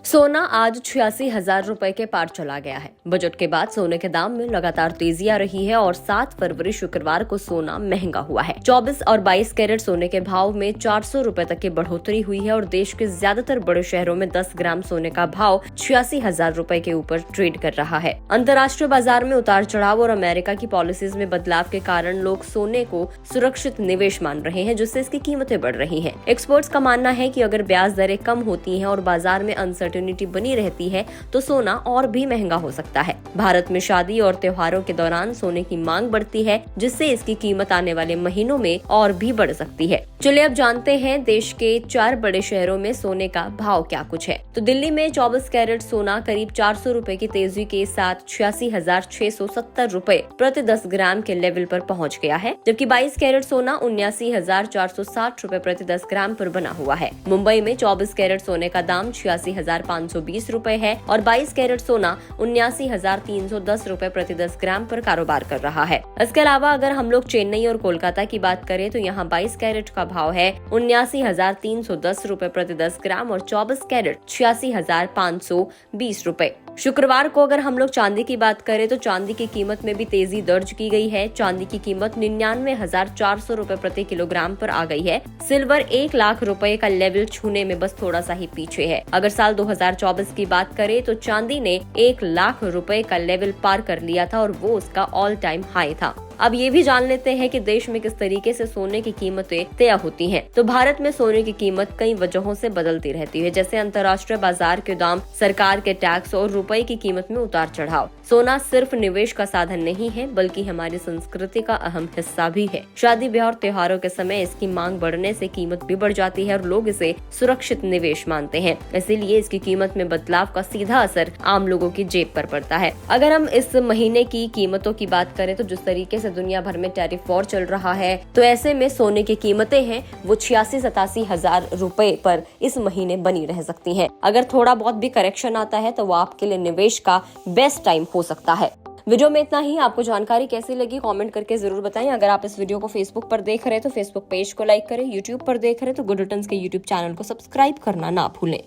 सोना आज 86,000 रुपए के पार चला गया है। बजट के बाद सोने के दाम में लगातार तेजी आ रही है और 7 फरवरी शुक्रवार को सोना महंगा हुआ है। 24 और 22 कैरेट सोने के भाव में 400 रुपए तक की बढ़ोतरी हुई है और देश के ज्यादातर बड़े शहरों में 10 ग्राम सोने का भाव 86,000 रुपए के ऊपर ट्रेड कर रहा है। अंतर्राष्ट्रीय बाजार में उतार चढ़ाव और अमेरिका की पॉलिसीज में बदलाव के कारण लोग सोने को सुरक्षित निवेश मान रहे हैं, जिससे इसकी कीमतें बढ़ रही हैं। एक्सपर्ट्स का मानना है कि अगर ब्याज दरें कम होती हैं और बाजार में अनसर्टेनिटी बनी रहती है तो सोना और भी महंगा हो सकता है। भारत में शादी और त्योहारों के दौरान सोने की मांग बढ़ती है, जिससे इसकी कीमत आने वाले महीनों में और भी बढ़ सकती है। चलिए अब जानते हैं देश के 4 बड़े शहरों में सोने का भाव क्या कुछ है। तो दिल्ली में 24 कैरेट सोना करीब 400 रुपए की तेजी के साथ 86,670 रुपए प्रति 10 ग्राम के लेवल पर पहुंच गया है, जबकि 22 कैरेट सोना 79,460 रुपए प्रति 10 ग्राम पर बना हुआ है। मुंबई में 24 कैरेट सोने का दाम 86,520 रुपए है और 22 कैरेट सोना 79,310 रुपए प्रति 10 ग्राम पर कारोबार कर रहा है। इसके अलावा अगर हम लोग चेन्नई और कोलकाता की बात करें तो यहाँ 22 कैरेट का भाव है 79,310 रुपए प्रति 10 ग्राम और 24 कैरेट 86,520 रुपए। शुक्रवार को अगर हम लोग चांदी की बात करें तो चांदी की कीमत में भी तेजी दर्ज की गई है। चांदी की कीमत 99,400 रुपए प्रति किलोग्राम पर आ गई है। सिल्वर 1 लाख रुपए का लेवल छूने में बस थोड़ा सा ही पीछे है। अगर साल 2024 की बात करें तो चांदी ने 1 लाख रुपए का लेवल पार कर लिया था और वो उसका ऑल टाइम हाई था। अब ये भी जान लेते हैं कि देश में किस तरीके से सोने की कीमतें तय होती हैं। तो भारत में सोने की कीमत कई वजहों से बदलती रहती है, जैसे अंतर्राष्ट्रीय बाजार के दाम, सरकार के टैक्स और रुपए की कीमत में उतार चढ़ाव। सोना सिर्फ निवेश का साधन नहीं है, बल्कि हमारी संस्कृति का अहम हिस्सा भी है। शादी ब्याह और त्योहारों के समय इसकी मांग बढ़ने से कीमत भी बढ़ जाती है और लोग इसे सुरक्षित निवेश मानते हैं। इसीलिए इसकी कीमत में बदलाव का सीधा असर आम लोगों की जेब पर पड़ता है। अगर हम इस महीने की कीमतों की बात करें तो जिस तरीके से दुनिया भर में टैरिफ वॉर चल रहा है, तो ऐसे में सोने की कीमतें हैं वो 86-87 रुपए पर इस महीने बनी रह सकती हैं। अगर थोड़ा बहुत भी करेक्शन आता है तो वो आपके लिए निवेश का बेस्ट टाइम हो सकता है। वीडियो में इतना ही। आपको जानकारी कैसी लगी कमेंट करके जरूर बताएं। अगर आप इस वीडियो को फेसबुक पर देख रहे हैं तो फेसबुक पेज को लाइक करें, यूट्यूब पर देख रहे हैं तो गुड रिटर्न्स के यूट्यूब चैनल को सब्सक्राइब करना ना भूलें।